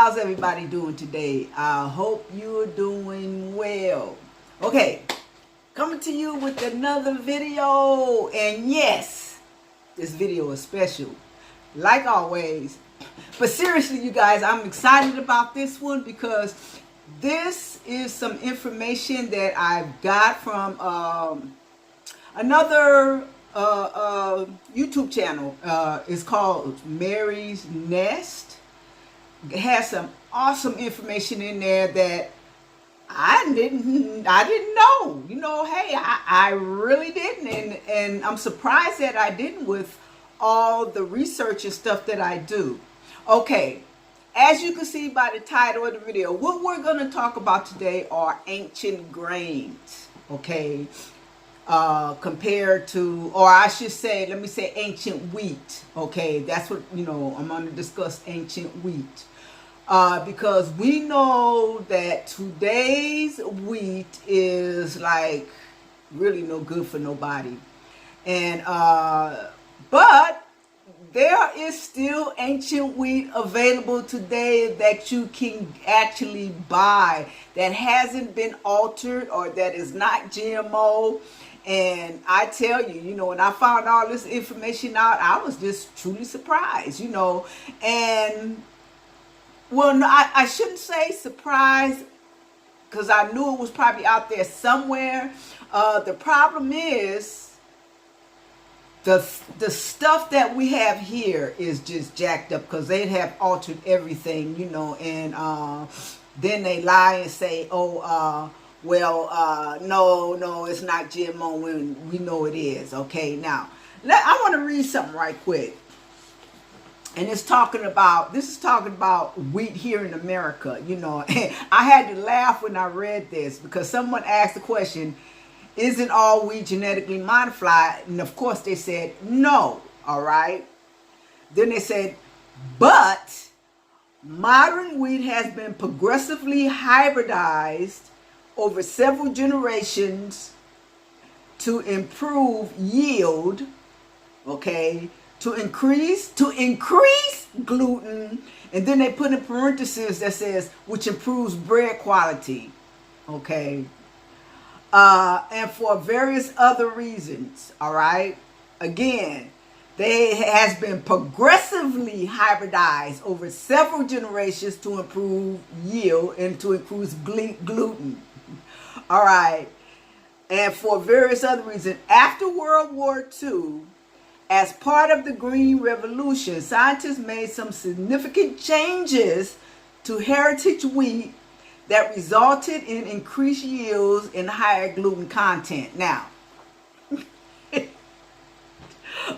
How's everybody doing today? I hope you're doing well. Okay, coming to you with another video. And yes, this video is special, like always. But seriously, you guys, I'm excited about this one because this is some information that I've got from another YouTube channel. It's called Mary's Nest. It has some awesome information in there that I didn't know. You know, hey, I really didn't, and I'm surprised that I didn't with all the research and stuff that I do. Okay, as you can see by the title of the video, what we're going to talk about today are ancient grains. Okay, compared to, or I should say, let me say ancient wheat. Okay, that's what, you know, I'm going to discuss ancient wheat. Because we know that today's wheat is like really no good for nobody. And, but there is still ancient wheat available today that you can actually buy that hasn't been altered or that is not GMO. And I tell you, you know, when I found all this information out, I was just truly surprised, you know. And well, no, I shouldn't say surprised, because I knew it was probably out there somewhere. The problem is the stuff that we have here is just jacked up because they have altered everything, you know. And then they lie and say, oh, no, it's not GMO when we know it is. Okay, now I want to read something right quick. And this is talking about wheat here in America, you know. I had to laugh when I read this because someone asked the question, isn't all wheat genetically modified? And of course they said no, all right. Then they said, but modern wheat has been progressively hybridized over several generations to improve yield, okay, to increase gluten, and then they put in parentheses that says which improves bread quality, okay, and for various other reasons. All right, again, they has been progressively hybridized over several generations to improve yield and to increase gluten. All right, and for various other reasons. After World War II, as part of the Green Revolution, scientists made some significant changes to heritage wheat that resulted in increased yields and higher gluten content. Now,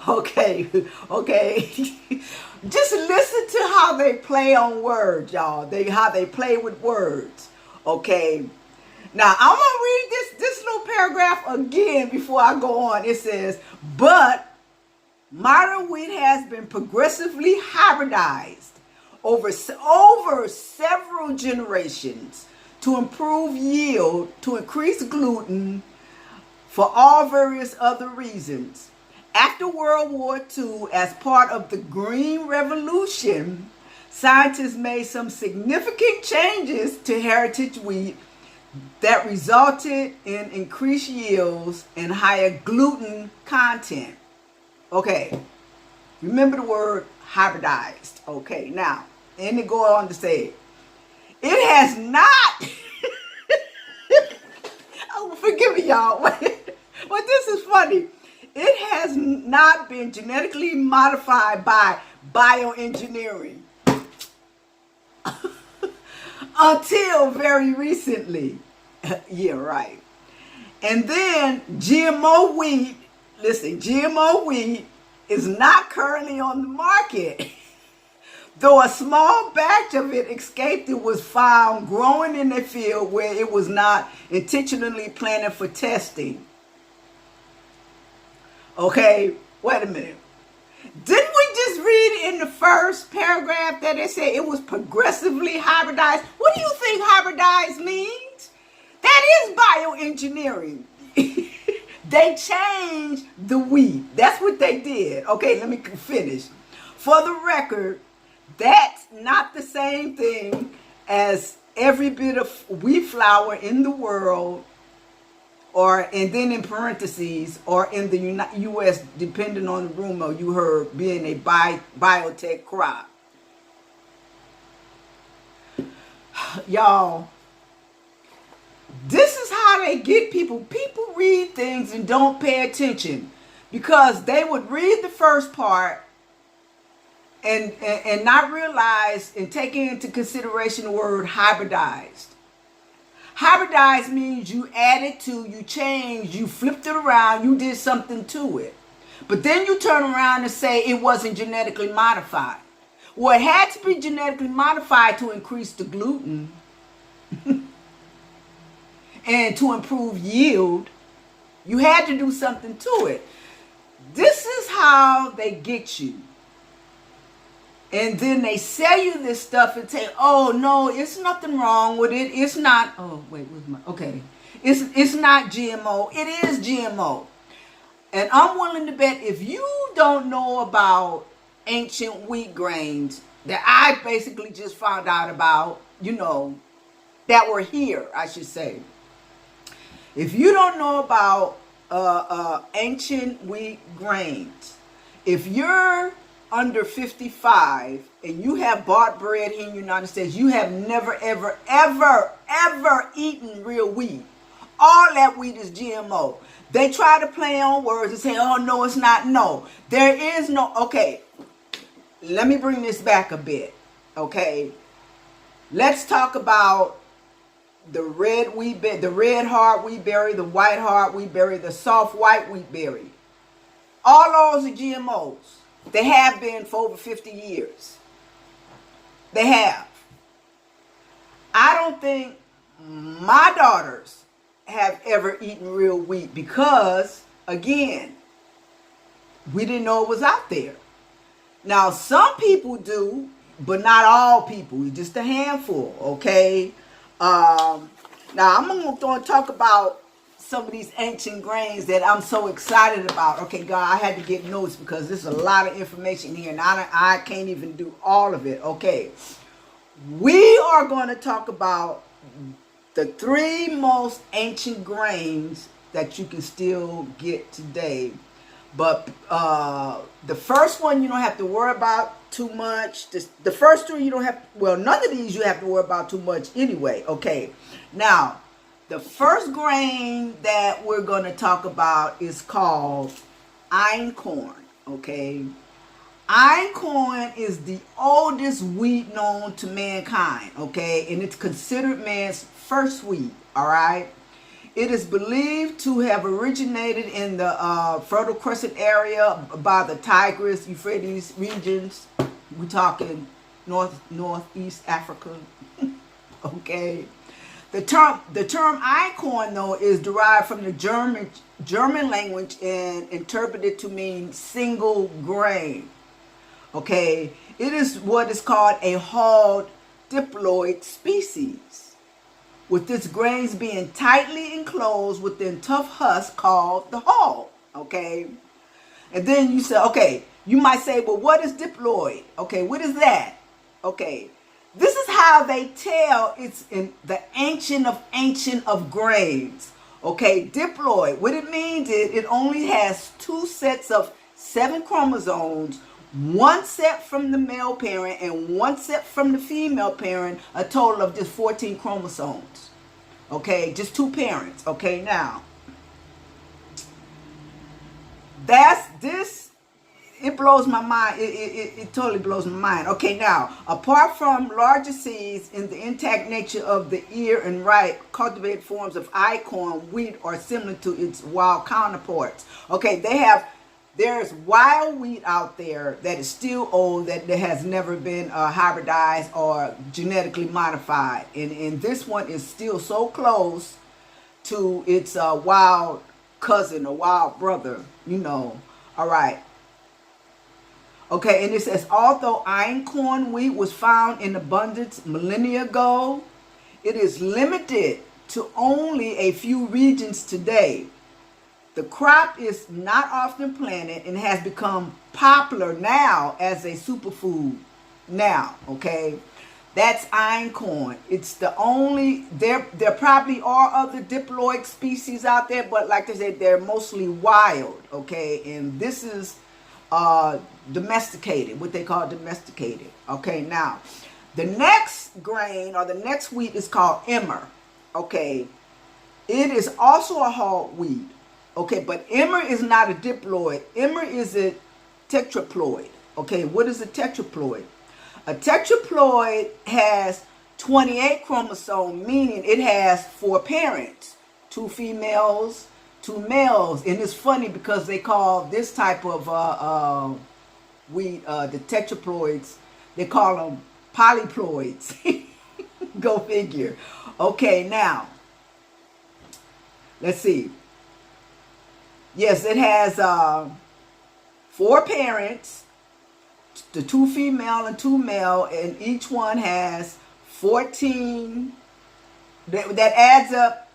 okay, just listen to how they play on words, y'all. How they play with words, okay? Now, I'm going to read this little paragraph again before I go on. It says, but modern wheat has been progressively hybridized over several generations to improve yield, to increase gluten, for all various other reasons. After World War II, as part of the Green Revolution, scientists made some significant changes to heritage wheat that resulted in increased yields and higher gluten content. Okay, remember the word hybridized. Okay, now, and they go on to say, it has not, oh, forgive me, y'all, but this is funny. It has not been genetically modified by bioengineering until very recently. Yeah, right. And then GMO wheat, listen, GMO wheat is not currently on the market. Though a small batch of it escaped, it was found growing in a field where it was not intentionally planted for testing. Okay, wait a minute. Didn't we just read in the first paragraph that it said it was progressively hybridized? What do you think hybridized means? That is bioengineering. They changed the wheat. That's what they did. Okay, let me finish. For the record, That's not the same thing as every bit of wheat flour in the world, and then in parentheses, or in the U.S., depending on the rumor you heard, being a biotech crop. Y'all, this is how they get people. People read things and don't pay attention, because they would read the first part and not realize and take into consideration the word hybridized. Hybridized means you added to, you changed, you flipped it around, you did something to it. But then you turn around and say it wasn't genetically modified. Well, it had to be genetically modified to increase the gluten and to improve yield. You had to do something to it. This is how they get you. And then they sell you this stuff and say, oh, no, it's nothing wrong with it. It's not, oh, wait, where's my, okay. It's not GMO. It is GMO. And I'm willing to bet if you don't know about ancient wheat grains that I basically just found out about, that were here, I should say. If you don't know about ancient wheat grains, if you're under 55 and you have bought bread here in the United States, you have never, ever, ever, ever eaten real wheat. All that wheat is GMO. They try to play on words and say, oh, no, it's not. No, there is no. Okay, let me bring this back a bit. Okay, let's talk about the red wheat berry, the red hard wheat berry, the white hard wheat berry, the soft white wheat berry. All those are GMOs. They have been for over 50 years. They have. I don't think my daughters have ever eaten real wheat because, again, we didn't know it was out there. Now, some people do, but not all people. Just a handful, okay? Now, I'm going to talk about some of these ancient grains that I'm so excited about. Okay, God, I had to get notes because there's a lot of information here and I can't even do all of it. Okay, we are going to talk about the 3 most ancient grains that you can still get today. But the first one you don't have to worry about too much. The first 3 you don't have, well, none of these you have to worry about too much anyway. Okay, now, the first grain that we're going to talk about is called einkorn, okay? Einkorn is the oldest wheat known to mankind, okay? And it's considered man's first wheat, all right? It is believed to have originated in the Fertile Crescent area by the Tigris, Euphrates regions. We're talking northeast Africa, okay? The term einkorn, though, is derived from the German language and interpreted to mean single grain. Okay, it is what is called a hulled diploid species, with its grains being tightly enclosed within tough husks called the hull. Okay, and then you say, okay, you might say, well, what is diploid? Okay, what is that? Okay. This is how they tell it's in the ancient of grains. Okay, diploid. What it means is it only has 2 sets of 7 chromosomes, 1 set from the male parent and 1 set from the female parent, a total of just 14 chromosomes. Okay, just 2 parents. Okay, now, it blows my mind. It totally blows my mind. Okay, now, apart from larger seeds in the intact nature of the ear and ripe cultivated forms of einkorn, wheat are similar to its wild counterparts. Okay, there's wild wheat out there that is still old, that has never been hybridized or genetically modified. And this one is still so close to its wild cousin or wild brother, All right. Okay, and it says, although einkorn wheat was found in abundance millennia ago, it is limited to only a few regions today. The crop is not often planted and has become popular now as a superfood. Now, okay, that's einkorn. It's the only, there probably are other diploid species out there, but like I said, they're mostly wild, okay? And this is domesticated, what they call domesticated. Okay, now, the next grain or the next wheat is called emmer, okay? It is also a hard wheat, okay? But emmer is not a diploid. Emmer is a tetraploid, okay? What is a tetraploid? A tetraploid has 28 chromosomes, meaning it has 4 parents, 2 females, 2 males. And it's funny because they call this type of wheat, the tetraploids, they call them polyploids. Go figure. Okay, now, let's see. Yes, it has 4 parents, the 2 female and 2 male, and each one has 14. That adds up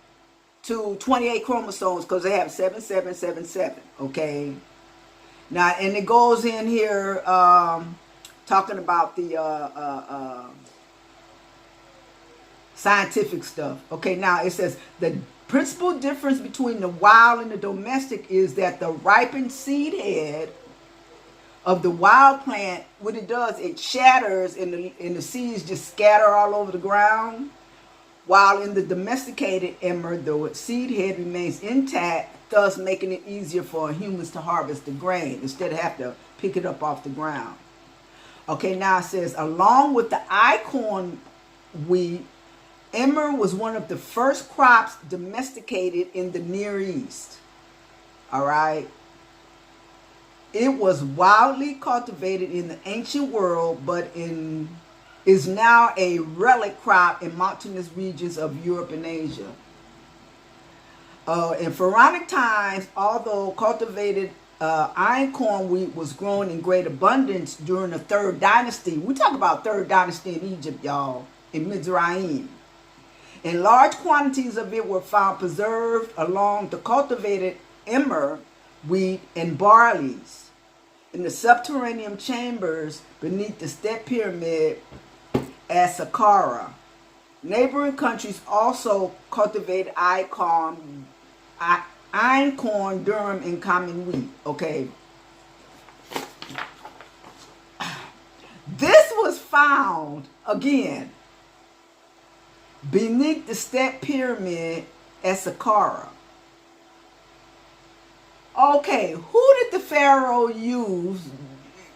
to 28 chromosomes because they have 7, 7, 7, 7. Okay. Now, and it goes in here talking about the scientific stuff. Okay. Now it says the principal difference between the wild and the domestic is that the ripened seed head of the wild plant, what it does, it shatters and the seeds just scatter all over the ground. While in the domesticated emmer, the seed head remains intact, thus making it easier for humans to harvest the grain instead of have to pick it up off the ground. Okay, now it says, along with the einkorn wheat, emmer was one of the first crops domesticated in the Near East. All right. It was wildly cultivated in the ancient world, but is now a relic crop in mountainous regions of Europe and Asia. In pharaonic times, although cultivated einkorn wheat was grown in great abundance during the 3rd dynasty. We talk about 3rd dynasty in Egypt, y'all, in Mizraim. And large quantities of it were found preserved along the cultivated emmer, wheat, and barleys in the subterranean chambers beneath the step pyramid at Saqqara. Neighboring countries also cultivated einkorn, durum, and common wheat. Okay. This was found, again, beneath the step pyramid at Saqqara. Okay, who did the Pharaoh use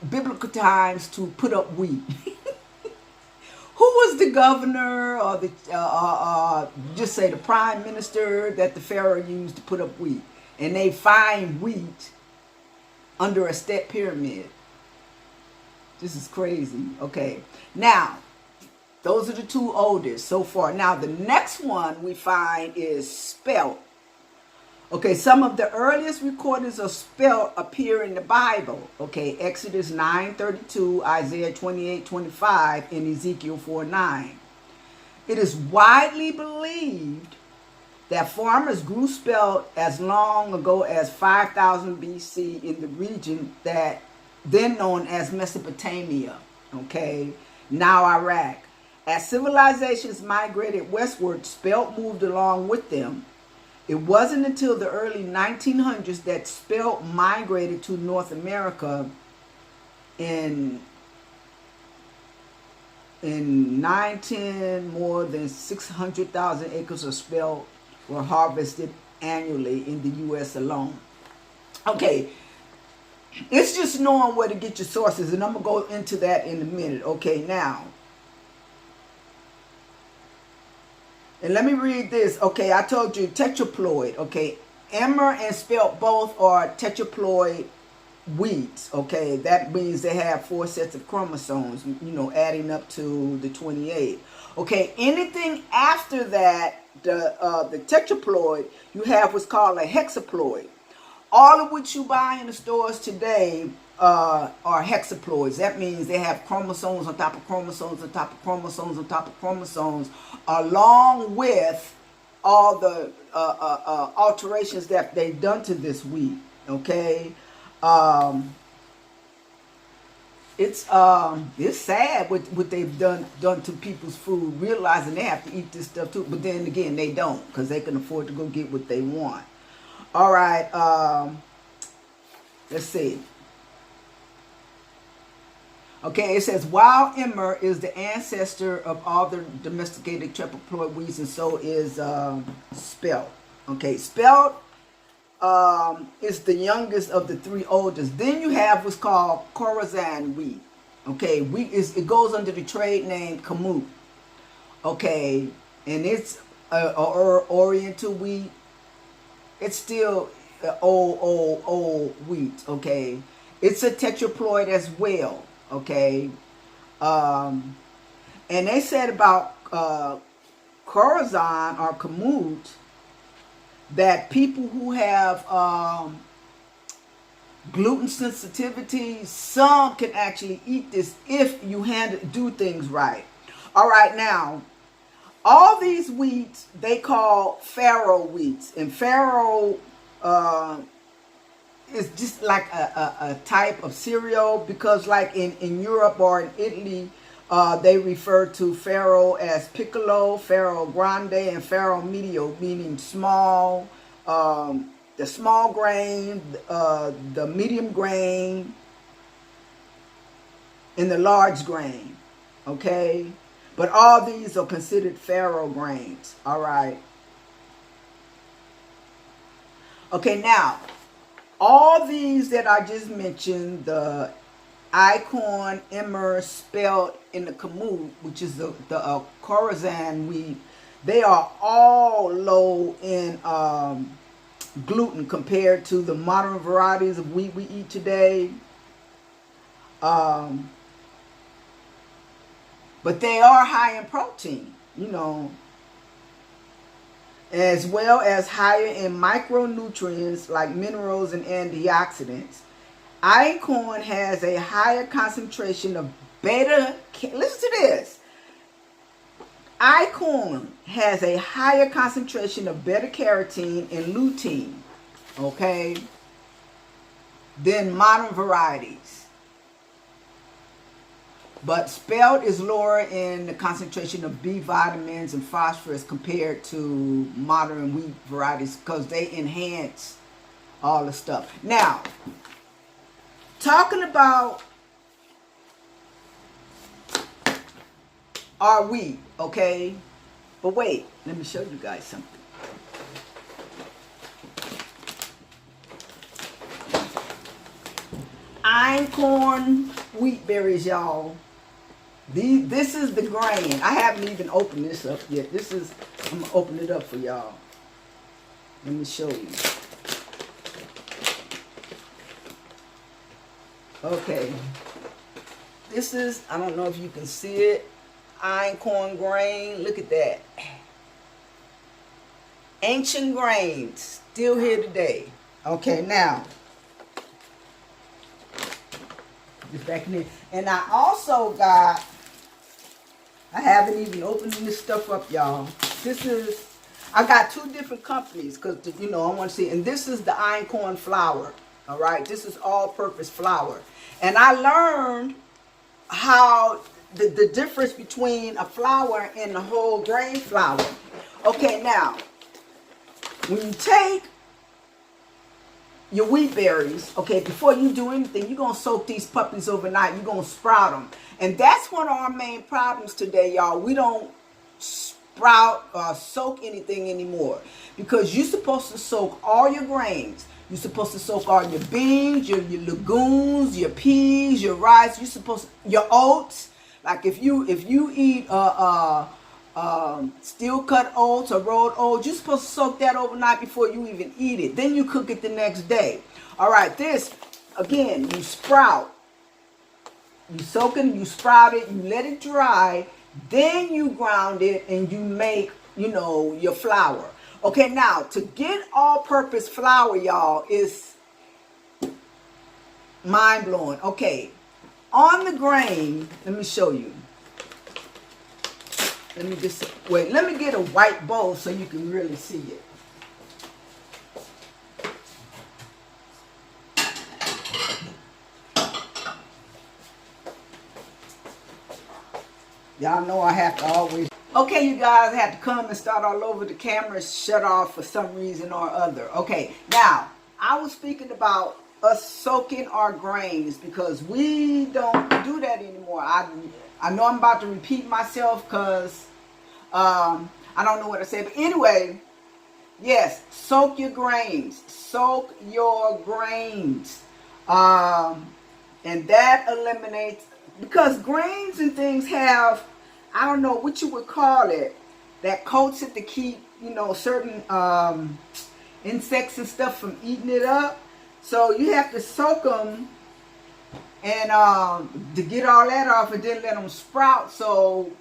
biblical times to put up wheat? Who was the governor or the just say the prime minister that the Pharaoh used to put up wheat? And they find wheat under a step pyramid. This is crazy. Okay, now those are the 2 oldest so far. Now the next one we find is spelt. Okay, some of the earliest recordings of spelt appear in the Bible. Okay, Exodus 9:32, Isaiah 28:25, and Ezekiel 4:9. It is widely believed that farmers grew spelt as long ago as 5000 BC in the region that then known as Mesopotamia. Okay, now Iraq. As civilizations migrated westward, spelt moved along with them. It wasn't until the early 1900s that spelt migrated to North America. In 1910, more than 600,000 acres of spelt were harvested annually in the U.S. alone. Okay, it's just knowing where to get your sources, and I'm going to go into that in a minute. Okay, now, and let me read this. Okay, I told you tetraploid. Okay, emmer and spelt both are tetraploid wheats. Okay, that means they have 4 sets of chromosomes, you know, adding up to the 28. Okay, anything after that, the tetraploid, you have what's called a hexaploid. All of which you buy in the stores today are hexaploids. That means they have chromosomes on top of chromosomes on top of chromosomes on top of chromosomes, along with all the alterations that they've done to this wheat. Okay, it's sad what they've done to people's food, realizing they have to eat this stuff too. But then again, they don't, because they can afford to go get what they want. All right, let's see. Okay, it says wild emmer is the ancestor of all the domesticated triploid wheats, and so is spelt. Okay, spelt is the youngest of the three oldest. Then you have what's called Khorasan wheat. Okay, it goes under the trade name kamut. Okay, and it's Oriental wheat. It's still old wheat. Okay, it's a tetraploid as well. Okay, and they said about Khorasan or kamut that people who have gluten sensitivity, some can actually eat this if you do things right. All right, now all these wheats they call farro wheats, and farro is just like a type of cereal, because like in Europe or in Italy, they refer to farro as piccolo, farro grande, and farro medio, meaning small, the small grain, the medium grain, and the large grain. Okay, but all these are considered farro grains. All right. Okay, now all these that I just mentioned, the Eichhorn, emmer, spelt, and the kamut, which is the Khorasan wheat, they are all low in gluten compared to the modern varieties of wheat we eat today. But they are high in protein, you know, as well as higher in micronutrients like minerals and antioxidants. Eichhorn has a higher concentration of beta. Listen to this. Eichhorn has a higher concentration of beta carotene and lutein, okay, than modern varieties. But spelt is lower in the concentration of B vitamins and phosphorus compared to modern wheat varieties, because they enhance all the stuff. Now, talking about our wheat, okay? But wait, let me show you guys something. Einkorn wheat berries, y'all. This is the grain. I haven't even opened this up yet. I'm gonna open it up for y'all. Let me show you. Okay. This is, I don't know if you can see it, einkorn grain. Look at that. Ancient grains, still here today. Okay, now, just back in there. And I also got, I haven't even opened this stuff up, y'all. I got two different companies, because, you know, I want to see. And this is the einkorn flour, all right? This is all-purpose flour. And I learned how the difference between a flour and the whole grain flour. Okay, now, when you take your wheat berries, okay, before you do anything, you're going to soak these puppies overnight. You're going to sprout them. And that's one of our main problems today, y'all. We don't sprout or soak anything anymore, because you're supposed to soak all your grains. You're supposed to soak all your beans, your legumes, your peas, your rice. You're supposed to, your oats. Like if you eat steel cut oats or rolled oats, you're supposed to soak that overnight before you even eat it. Then you cook it the next day. All right, this, again, you sprout. You soak it, you sprout it, you let it dry, then you ground it and you make, you know, your flour. Okay, now, to get all-purpose flour, y'all, is mind-blowing. Okay, on the grain, let me show you. Let me just, wait, let me get a white bowl so you can really see it. Y'all know I have to always... Okay, you guys, I had to come and start all over. The camera shut off for some reason or other. Okay, now, I was speaking about us soaking our grains because we don't do that anymore. I know I'm about to repeat myself because I don't know what to say. But anyway, yes, soak your grains. Soak your grains. And that eliminates... Because grains and things have, I don't know what you would call it, that coats it to keep, you know, certain insects and stuff from eating it up. So you have to soak them and to get all that off and then let them sprout. So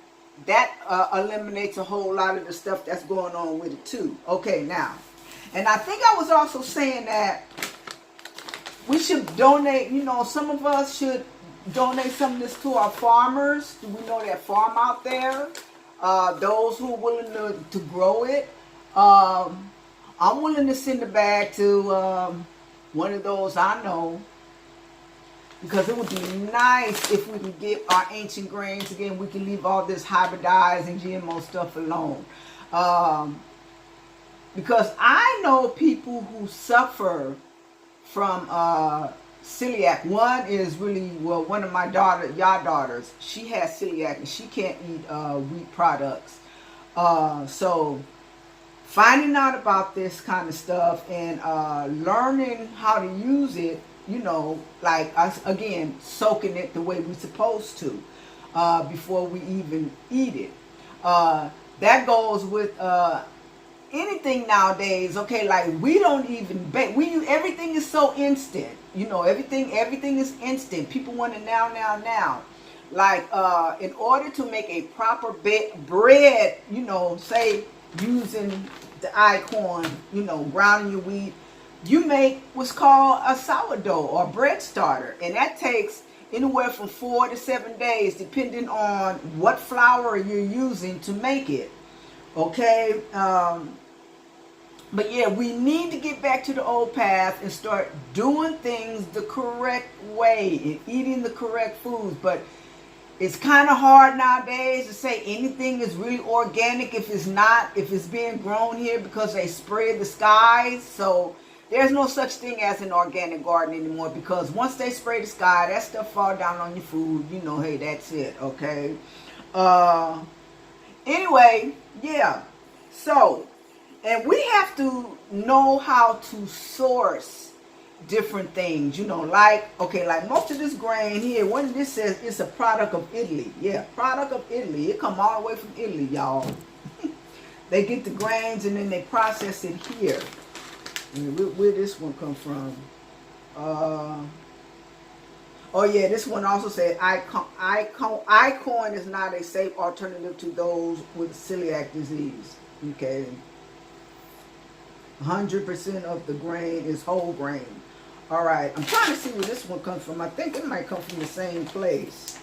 that eliminates a whole lot of the stuff that's going on with it too. Okay, now. And I think I was also saying that we should donate, you know, some of us should donate some of this to our farmers. Do we know that farm out there? Those who are willing to grow it. I'm willing to send a bag to one of those I know, because it would be nice if we can get our ancient grains again. We can leave all this hybridized and GMO stuff alone. Because I know people who suffer from celiac. One is really, well, one of my daughters, she has celiac and she can't eat wheat products. So finding out about this kind of stuff and learning how to use it, you know, like us, again, soaking it the way we're supposed to before we even eat it. That goes with anything nowadays. Okay, like we don't even bake. Everything is so instant. You know, everything is instant. People want it now. Like in order to make a proper bread, you know, say using the corn, you know, grounding your wheat, you make what's called a sourdough or bread starter, and that takes anywhere from 4 to 7 days depending on what flour you're using to make it. Okay, but yeah, we need to get back to the old path and start doing things the correct way and eating the correct foods. But it's kind of hard nowadays to say anything is really organic if it's being grown here, because they spray the skies. So there's no such thing as an organic garden anymore, because once they spray the sky, that stuff fall down on your food. You know, hey, that's it, okay? Anyway, yeah. So, and we have to know how to source different things, you know, like, okay, like most of this grain here, when this says it's a product of Italy, yeah, product of Italy, it come all the way from Italy, y'all. They get the grains and then they process it here. And where this one come from? Oh yeah, this one also said icorn is not a safe alternative to those with celiac disease. Okay, 100% of the grain is whole grain. All right, I'm trying to see where this one comes from. I think it might come from the same place.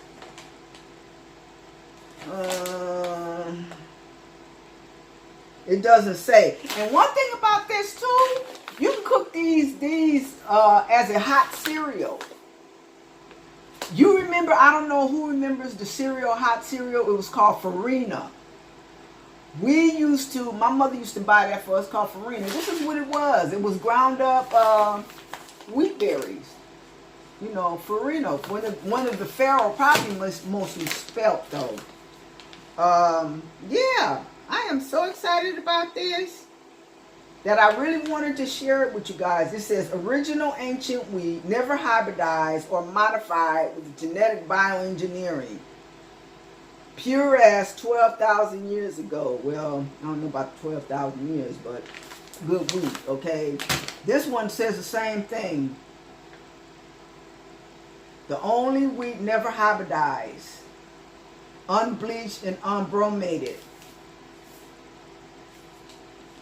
It doesn't say. And one thing about this too, you can cook these as a hot cereal. You remember, I don't know who remembers the cereal, hot cereal. It was called Farina. My mother used to buy that for us, called Farina. This is what it was. It was ground up wheat berries. You know, Farina. One of the Pharaoh, probably mostly spelt though. Yeah, I am so excited about this that I really wanted to share it with you guys. It says original ancient wheat, never hybridized or modified with genetic bioengineering. Pure as 12,000 years ago. Well, I don't know about 12,000 years, but good wheat, okay? This one says the same thing. The only wheat never hybridized, unbleached and unbromated.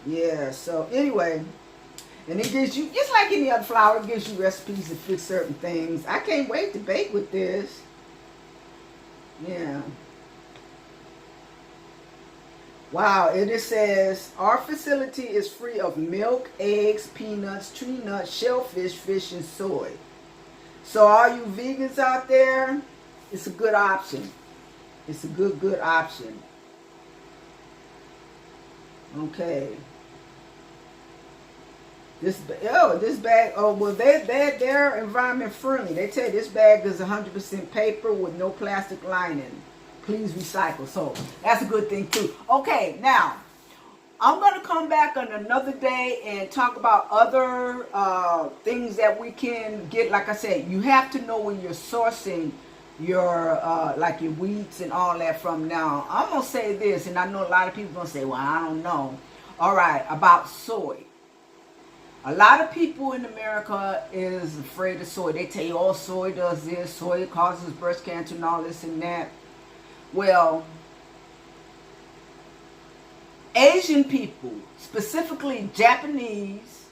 Yeah, so anyway, and it gives you, just like any other flour, it gives you recipes to fix certain things. I can't wait to bake with this. Yeah. Wow, it says, our facility is free of milk, eggs, peanuts, tree nuts, shellfish, fish, and soy. So all you vegans out there, it's a good option. It's a good option. Okay. This bag, oh well, they're environment friendly. They tell you this bag is 100% paper with no plastic lining. Please recycle. So that's a good thing too. Okay, now I'm gonna come back on another day and talk about other things that we can get. Like I said, you have to know where you're sourcing your like your wheats and all that from. Now I'm gonna say this, and I know a lot of people gonna say, well, I don't know. All right, about soy. A lot of people in America is afraid of soy. They tell you, oh, soy does this, soy causes breast cancer and all this and that. Well, Asian people, specifically Japanese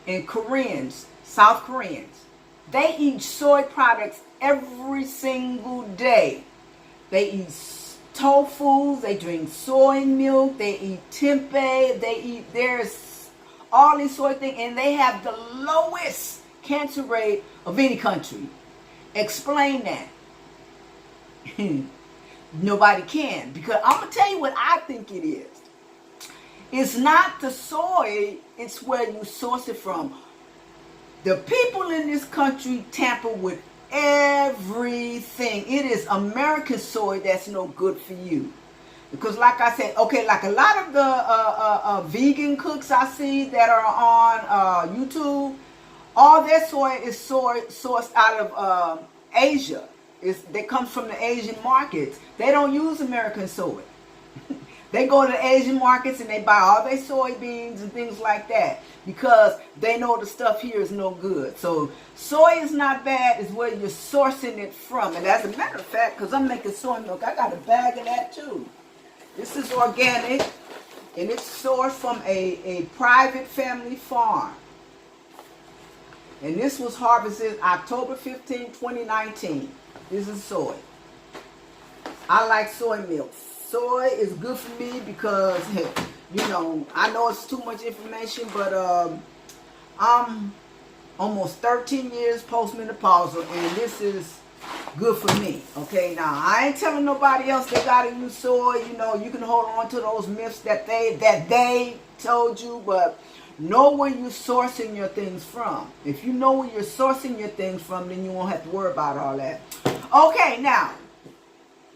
and Koreans, South Koreans, they eat soy products every single day. They eat tofu, they drink soy milk, they eat tempeh, they eat all these soy things, and they have the lowest cancer rate of any country. Explain that. Nobody can, because I'm gonna tell you what I think it is. It's not the soy, it's where you source it from. The people in this country tamper with everything. It is American soy that's no good for you. Because like I said, okay, like a lot of the vegan cooks I see that are on YouTube, all their soy is sourced out of Asia. They come from the Asian markets. They don't use American soy. They go to the Asian markets and they buy all their soybeans and things like that because they know the stuff here is no good. So soy is not bad, it's where you're sourcing it from. And as a matter of fact, because I'm making soy milk, I got a bag of that too. This is organic, and it's sourced from a private family farm. And this was harvested October 15, 2019. This is soy. I like soy milk. Soy is good for me because, you know, I know it's too much information, but I'm almost 13 years postmenopausal, and this is good for me. Okay, now I ain't telling nobody else they gotta use soy. You know, you can hold on to those myths that they told you, but know where you're sourcing your things from. If you know where you're sourcing your things from, then you won't have to worry about all that. Okay, now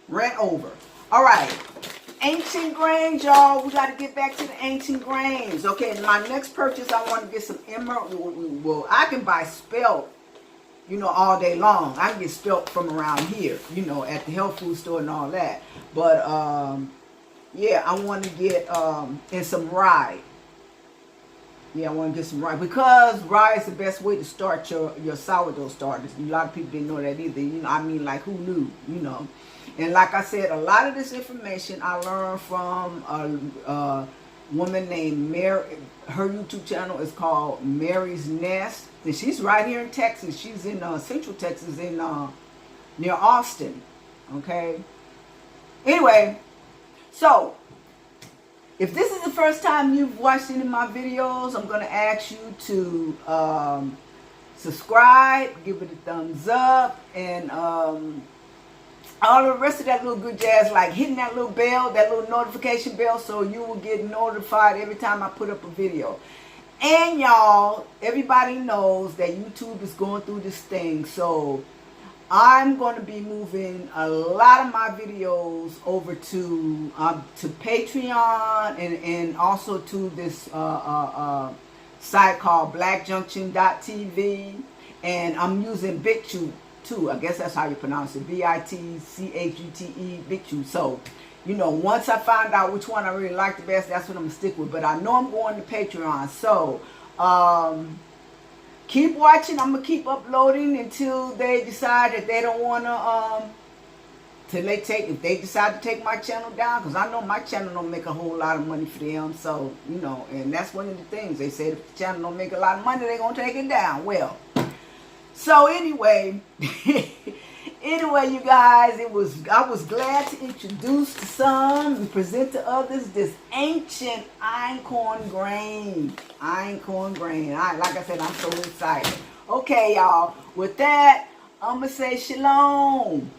rant over. All right, ancient grains, y'all. We got to get back to the ancient grains. Okay, my next purchase, I want to get some emerald. Well, I can buy spelt, you know, all day long. I can get spelt from around here, you know, at the health food store and all that. But yeah, I want to get and some rye. Yeah, I want to get some rye because rye is the best way to start your sourdough starters. A lot of people didn't know that either. You know, I mean, like, who knew? You know. And like I said, a lot of this information I learned from a woman named Mary. Her YouTube channel is called Mary's Nest. And she's right here in Texas. She's in Central Texas, in near Austin. Okay. Anyway, so if this is the first time you've watched any of my videos, I'm going to ask you to subscribe, give it a thumbs up, and all the rest of that little good jazz, like hitting that little bell, that little notification bell, so you will get notified every time I put up a video. And y'all, everybody knows that YouTube is going through this thing, so I'm going to be moving a lot of my videos over to Patreon and also to this site called blackjunction.tv, and I'm using BitChute too. I guess that's how you pronounce it, BITCHUTE, BitChute. So, you know, once I find out which one I really like the best, that's what I'm going to stick with. But I know I'm going to Patreon. So, keep watching. I'm going to keep uploading until they decide that they don't want to, if they decide to take my channel down, because I know my channel don't make a whole lot of money for them. So, you know, and that's one of the things. They say if the channel don't make a lot of money, they're going to take it down. Well, so anyway, you guys, I was glad to introduce to some and present to others this ancient einkorn grain. Like I said, I'm so excited. Okay, y'all. With that, I'm going to say shalom.